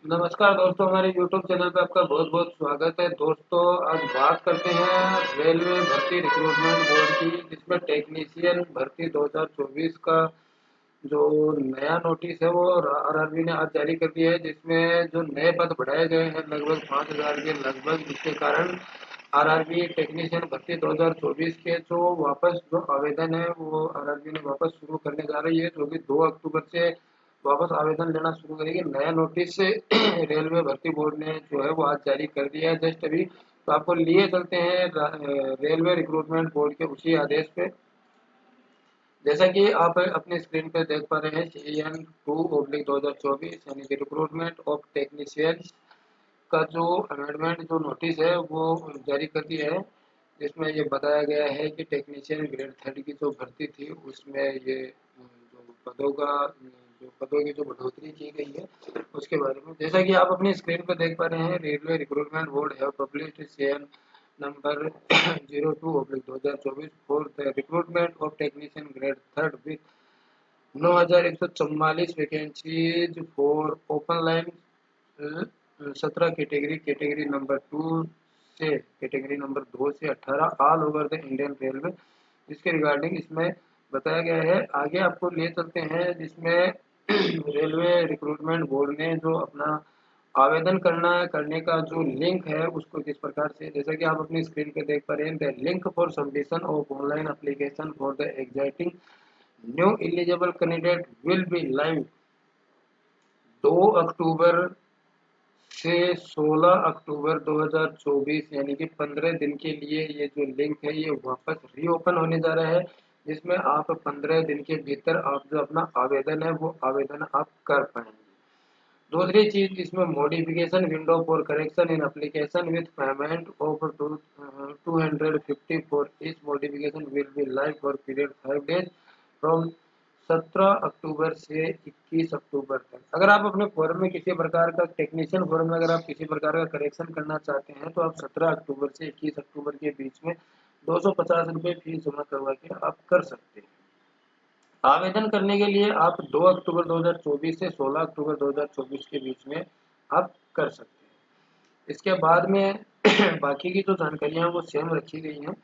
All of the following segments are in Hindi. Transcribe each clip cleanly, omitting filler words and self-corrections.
नमस्कार दोस्तों, हमारे YouTube चैनल पे आपका बहुत बहुत स्वागत है। दोस्तों, आज बात करते हैं रेलवे भर्ती रिक्रूटमेंट बोर्ड की, जिसमें टेक्नीशियन भर्ती 2024 का जो नया नोटिस है वो आरआरबी ने आज जारी कर दिया है, जिसमें जो नए पद बढ़ाए गए हैं लगभग 5,000 के लगभग, जिसके कारण आरआरबी टेक्नीशियन भर्ती 2024 के जो आवेदन है वो आरआरबी ने वापस शुरू करने जा रही है, जो कि 2 अक्टूबर से वापस आवेदन लेना शुरू करेगी। नया नोटिस रेलवे भर्ती बोर्ड ने जो है वो आज जारी कर दिया है जस्ट अभी। तो आपको लिए चलते हैं रेलवे रिक्रूटमेंट बोर्ड के उसी आदेश पे। जैसा कि आप अपने स्क्रीन पे देख पा रहे हैं, CN2/2024 यानी कि रिक्रूटमेंट ऑफ टेक्नीशियंस का जो अमेंडमेंट जो नोटिस है वो जारी कर दिया है, जिसमें ये बताया गया है कि टेक्नीशियन ग्रेड 3 की जो भर्ती थी उसमें ये जो पदों की जो बढ़ोतरी की गई है उसके बारे में। जैसा कि आप अपनी स्क्रीन पर देख पा रहे हैं, रेलवे रिक्रूटमेंट बोर्ड है published CN number 02/2024 for the recruitment of technician grade 3 with 9,144 vacancies for open line 17 category number 2 से कैटेगरी नंबर 2 से 18 all over the Indian railway. इसके रिगार्डिंग इसमें बताया गया है। आगे आपको ले चलते हैं, जिसमें रेलवे रिक्रूटमेंट बोर्ड ने जो अपना आवेदन करने का जो लिंक है उसको किस प्रकार से, जैसा कि आप अपनी स्क्रीन पे देख पा रहे हैं, the link for submission of online application for the exciting new eligible candidate will be live 2 अक्टूबर से 16 अक्टूबर 2024 यानी कि 15 दिन के लिए ये जो लिंक है ये वापस रीओपन होने जा रहा है, जिसमें आप 15 दिन के भीतर आप जो अपना आवेदन है वो आवेदन आप कर पाएंगे। दूसरी चीज, इसमें modification window for correction in application with payment of 250 for इस modification will be live for period 5 days from 17 अक्टूबर से 21 अक्टूबर तक। अगर आप अपने फॉर्म में किसी प्रकार का टेक्नीशियन फॉर्म में अगर आप किसी प्रकार का करेक्शन करना चाहते हैं तो आप 17 अक्टूबर से 21 अक्टूबर के बीच में 250 रुपये फीस जमा करवा के आप कर सकते हैं। आवेदन करने के लिए आप 2 अक्टूबर 2024 से 16 अक्टूबर 2024 के बीच में आप कर सकते हैं। इसके बाद में बाकी की जो जानकारियाँ हैं वो सेम रखी गई हैं।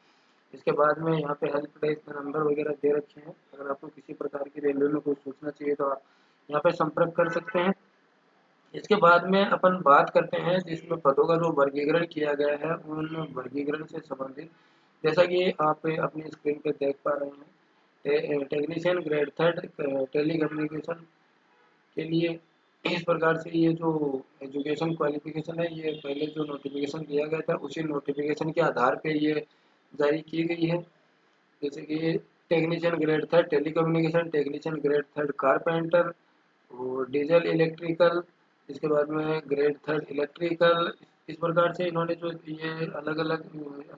इसके बाद में यहाँ पे हेल्प डेस्क नंबर वगैरह दे रखे हैं। अगर आपको किसी प्रकार की रेलवे में कोई सूचना चाहिए तो आप यहाँ पे संपर्क कर सकते हैं। इसके बाद में अपन बात करते हैं, जिसमें पदों का जो वर्गीकरण किया गया है उन वर्गीकरण से संबंधित, जैसा कि आप अपनी स्क्रीन पे देख पा रहे हैं, टेक्नीशियन ग्रेड 3 टेली कम्युनिकेशन के लिए इस प्रकार से ये जो एजुकेशन क्वालिफिकेशन है ये पहले जो नोटिफिकेशन दिया गया था उसी नोटिफिकेशन के आधार पे ये जारी की गई है। जैसे कि technician grade 3 telecommunication, technician grade 3 carpenter और डीजल इलेक्ट्रिकल, इसके बाद में ग्रेड 3 इलेक्ट्रिकल। इस प्रकार से इन्होंने जो ये अलग अलग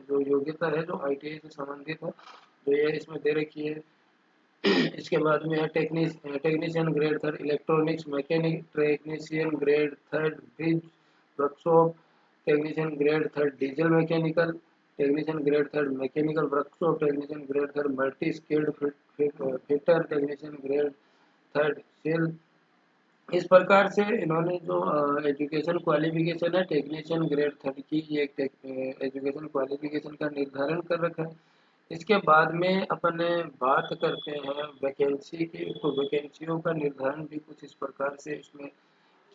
जो योग्यता है जो ITI से संबंधित है तो ये इसमें दे रखी है। इसके बाद में है technician grade 3 electronics mechanic, technician grade 3 bridge workshop, technician grade 3 diesel mechanical, technician grade 3 mechanical workshop, technician grade 3 multi skilled fitter, technician grade 3 cell. इस प्रकार से इन्होंने जो एजुकेशन क्वालिफिकेशन है टेक्नीशियन ग्रेड 3 की ये एजुकेशन क्वालिफिकेशन का निर्धारण कर रखा है। इसके बाद में अपन बात करते हैं वैकेंसी की, तो वैकेंसियों का निर्धारण भी कुछ इस प्रकार से इसमें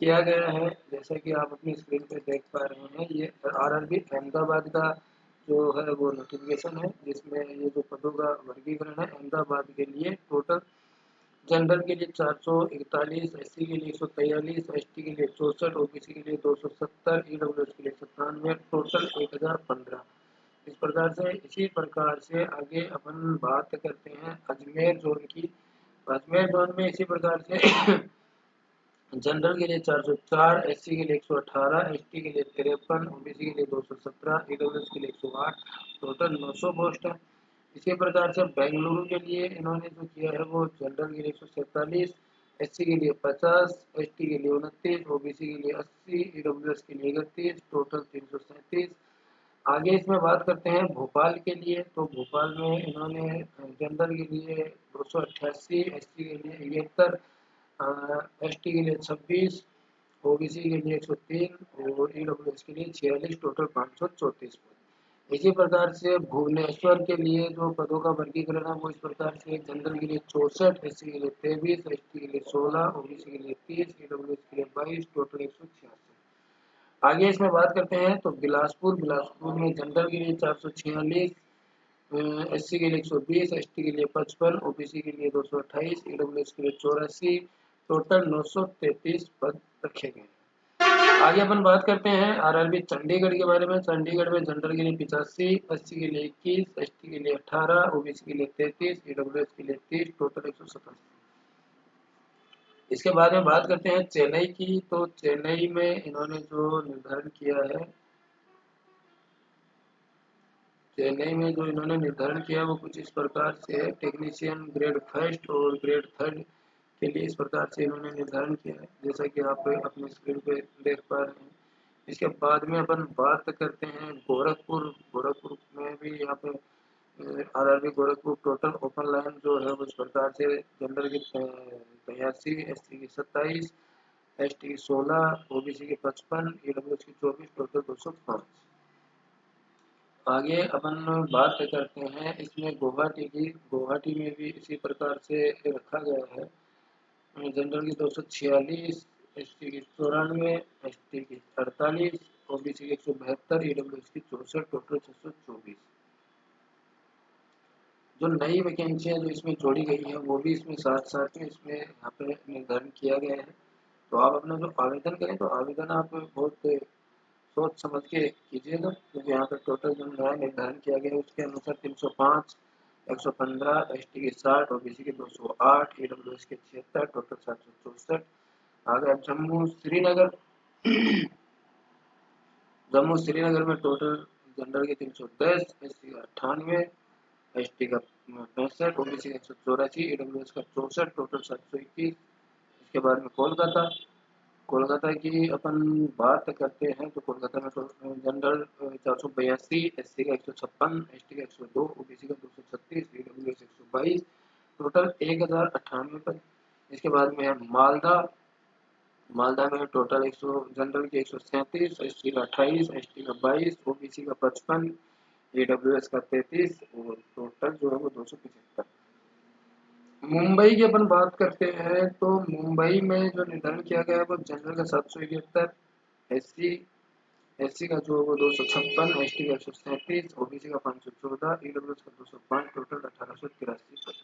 किया गया है। जैसा कि आप अपनी स्क्रीन पे देख पा रहे हैं, ये आरआरबी अहमदाबाद का जो है वो नोटिफिकेशन है, जिसमें ये जो पदों का वर्गीकरण है अहमदाबाद के लिए टोटल जनरल के लिए 441, SC के लिए 143, ST के लिए 64, OBC के लिए 270, EWS के लिए 97, टोटल 1015। इस प्रकार से इसी प्रकार से आगे अपन बात करते हैं अजमेर जोन की। अजमेर जोन में इसी प्रकार से जनरल के लिए 404, SC के लिए 118, ST के लिए 53, OBC के लिए 217, EWS के लिए 108, टोटल 900 पोस्ट है। इसी प्रकार से बेंगलुरु के लिए इन्होंने जो किया है वो जनरल के लिए 147, SC के लिए 50, ST के लिए 29, OBC के लिए 80, EWS के लिए 31, टोटल 337। आगे इसमें बात करते हैं भोपाल के लिए, तो भोपाल में इन्होंने जनरल के लिए 288, SC के लिए 71, ST के लिए 26, ओबीसी के लिए 103 और ईडब्ल्यूएस के लिए 46, टोटल 534 पद। इसी प्रकार से भुवनेश्वर के लिए जो पदों का वर्गीकरण है वो इस प्रकार से: जनरल के लिए 64, एससी के लिए 23, एसटी के लिए 16, ओबीसी के लिए 30, ईडब्ल्यूएस के लिए 22, टोटल 186। आगे इसमें बात करते हैं तो बिलासपुर में जनरल के लिए 446, एससी के लिए 120, एसटी के लिए 55, ओबीसी के लिए 228, ईडब्ल्यूएस के लिए 84, टोटल 933 पद रखे गए हैं। आगे अपन बात करते हैं आरआरबी चंडीगढ़ के बारे में। चंडीगढ़ में जनरल के लिए 85, एससी के लिए 21, एसटी के लिए 18, ओबीसी के लिए 33, ईडब्ल्यूएस के लिए 30, टोटल 187। इसके बाद में बात करते हैं चेन्नई की। तो चेन्नई में इन्होंने जो निर्धारण किया है, चेन्नई में जो इन्होंने निर्धारण किया वो कुछ इस प्रकार से है: टेक्नीशियन ग्रेड फर्स्ट और ग्रेड थर्ड के लिए इस प्रकार से इन्होंने निर्धारण किया है, जैसा कि आप अपने स्क्रीन पे देख पा रहे हैं। इसके बाद में अपन बात करते हैं गोरखपुर में भी यहाँ पे RRB Gorakhpur total open line जो है वो इस प्रकार से: जनरल की 83, एससी की 27, एसटी की 16, ओबीसी की 55, ईडब्ल्यूएस की 24, टोटल 205। आगे अपन बात करते हैं इसमें गुवाहाटी की। गुवाहाटी में भी इसी प्रकार से रखा गया है: जनरल की 246, एसटी की 94, एसटी की 48, ओबीसी की 172, ईडब्ल्यूएस की 64, टोटल 624। जो नई वैकेंसियां जो इसमें जोड़ी गई है वो भी इसमें साथ साथ में इसमें यहाँ पे निर्धारण किया गया है। तो आप अपना जो आवेदन करें तो आवेदन आप बहुत सोच समझ के कीजिएगा, क्योंकि यहाँ पर टोटल जो नया निर्धारण किया गया है उसके अनुसार 305, 115, एसटी के 60, ओबीसी के 208, ईडब्ल्यूएस के 76, टोटल 764। आगे अब जम्मू श्रीनगर में टोटल जनरल के 310, एससी का 98, एसटी का 65, ओबीसी का 184, ईडब्ल्यूएस का 64, टोटल 721। इसके बाद में कोलकाता की अपन बात करते हैं तो कोलकाता में तो जनरल 482, एससी का 156, एसटी का 102, ओबीसी का 236, ईडब्ल्यूएस 122, टोटल 1098 पद। इसके बाद में है मालदा में टोटल 100, जनरल के 137, एसटी का 28, एसटी का 22, ओबीसी का 55, ईडब्ल्यूएस का 33 और टोटल जो है वो 275। मुंबई की अपन बात करते हैं तो मुंबई में जो निर्धारण किया गया है वो जनरल का 771, एससी एससी का जो है वो 256, एसटी का 137, ओबीसी का 514, ईडब्ल्यूएस का 205, टोटल 1883।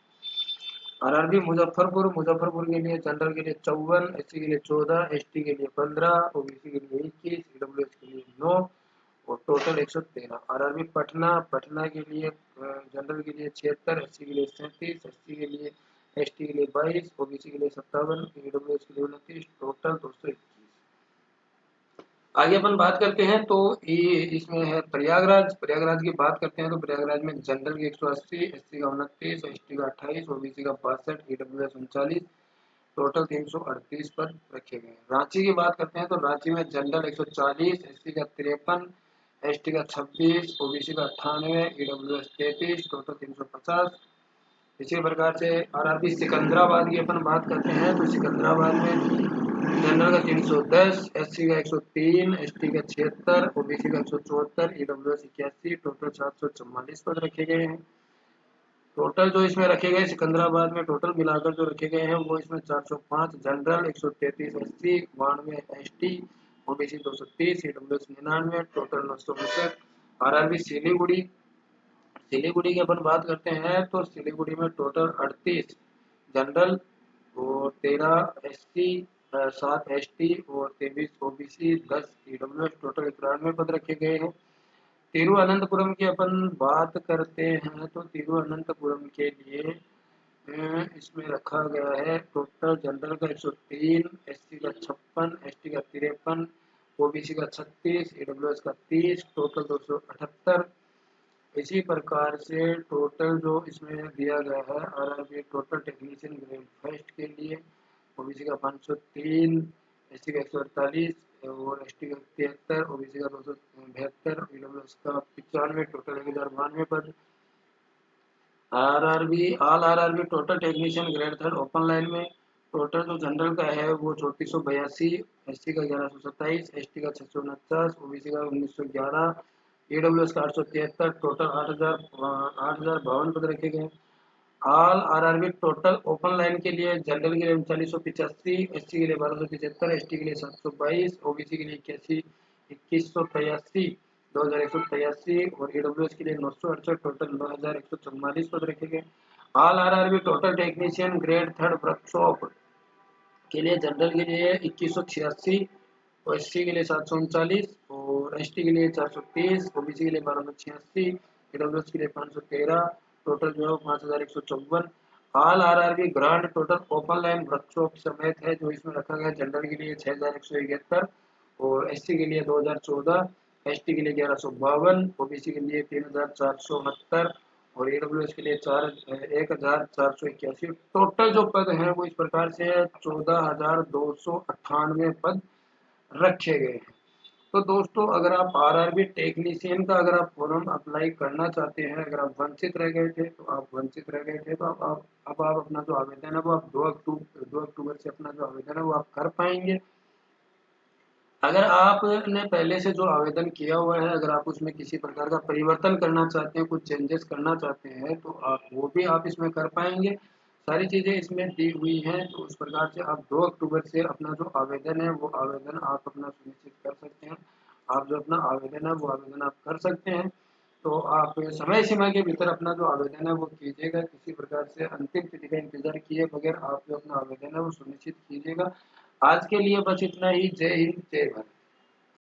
आरआरबी मुजफ्फरपुर के लिए जनरल के लिए 54, एससी के लिए 14, एसटी के लिए 15, ओबीसी के लिए 21, ईडब्ल्यूएस के लिए 9 और टोटल 113। आरआरबी पटना के लिए जनरल के लिए 76, एससी के लिए 37, एससी के लिए एसटी के लिए 22, ओबीसी के लिए 57, ईडब्ल्यूएस के लिए 29, टोटल 221। आगे अपन बात करते हैं तो ये इसमें है प्रयागराज की बात करते हैं तो प्रयागराज में जनरल की 180, एससी का 29, एसटी का 28, ओबीसी का 62, ईडब्ल्यूएस 39, टोटल 338 पद रखे गए हैं। रांची की बात करते हैं तो रांची में जनरल 140, एससी का 53, एसटी का 26, ओबीसी का 98, ईडब्ल्यूएस 33, टोटल 350। इसी प्रकार से आरआरबी सिकंदराबाद की अपन बात करते हैं तो सिकंदराबाद में जनरल का 310, एससी का 103, एसटी का 76, ओबीसी का 174, ईडब्ल्यूएस 81, टोटल 744 पद रखे गए हैं। टोटल जो इसमें रखे गए सिकंदराबाद में टोटल मिलाकर जो रखे गए हैं वो इसमें 405 general, 133 SC, 92 ST, OBC 230, EWS 99, total 959। RRB Siliguri की अपन बात करते हैं तो सिलीगुड़ी में टोटल 38 जनरल और 13 एससी, 7 एसटी और 23 ओबीसी, 10 ईडब्ल्यूएस, टोटल 91 पद रखे गए हैं। तिरुवनंतपुरम की अपन बात करते हैं तो तिरुवनंतपुरम के लिए इसमें रखा गया है टोटल जनरल का 103, एससी का 56, एसटी का 53, ओबीसी का 36, ईडब्ल्यूएस का 30, टोटल 278। इसी प्रकार से टोटल जो इसमें दिया गया है RRB total technician grade first के लिए ओबीसी का 503, एससी का 148 और एसटी का 73, ओबीसी का 272, ईडब्ल्यूएस का 95, टोटल 1092 पद। RRB total technician grade third open line में टोटल जो जनरल का है वो 3482, एससी का 1127, एसटी का 649, ओबीसी का 1911, ईडब्ल्यूएस का 873, टोटल 8052 पद रखे गए। All RRB total open line के लिए जनरल के लिए 3985, एससी के लिए 1275, एसटी के लिए 722, ओबीसी के लिए 2183, 2183 और ईडब्ल्यूएस के लिए 968, टोटल 9144 पद रखे गए। All RRB total technician grade third workshop के लिए जनरल के लिए 2186, और एससी के लिए 739 और एसटी के लिए 430, ओबीसी के लिए 1286, ईडब्ल्यूएस के लिए 513, टोटल जो है 5154। All RRB grand total open line workshop समेत है जो इसमें रखा गया जनरल के लिए 6171 और एससी के लिए 2014, एसटी के लिए 1152, ओबीसी के लिए 3469 और ईडब्ल्यूएस के लिए 1481। टोटल जो पद हैं वो इस प्रकार से 14298 पद रखे गए हैं। तो दोस्तों अगर आप आरआरबी टेक्नीशियन का अगर आप फॉर्म अप्लाई करना चाहते हैं, अगर आप वंचित रह गए थे तो आप वंचित रह गए थे तो अब आप अपना जो आवेदन है वो आप 2 अक्टूबर से अपना जो आवेदन है वो आप कर पाएंगे। अगर आपने पहले से जो आवेदन किया हुआ है, अगर आप उसमें किसी प्रकार का परिवर्तन करना चाहते हैं, कुछ चेंजेस करना चाहते हैं तो आप वो भी आप इसमें कर पाएंगे। सारी चीज़ें इसमें दी हुई हैं तो उस प्रकार से आप 2 अक्टूबर से अपना जो आवेदन है वो आवेदन आप अपना सुनिश्चित कर सकते हैं। आप जो अपना आवेदन है वो आवेदन आप कर सकते हैं। तो आप समय सीमा के भीतर अपना जो आवेदन है वो कीजिएगा, किसी प्रकार से अंतिम तिथि का इंतजार किए बगैर आप जो अपना आवेदन है वो सुनिश्चित कीजिएगा। आज के लिए बस इतना ही। जय हिंद, जय भारत।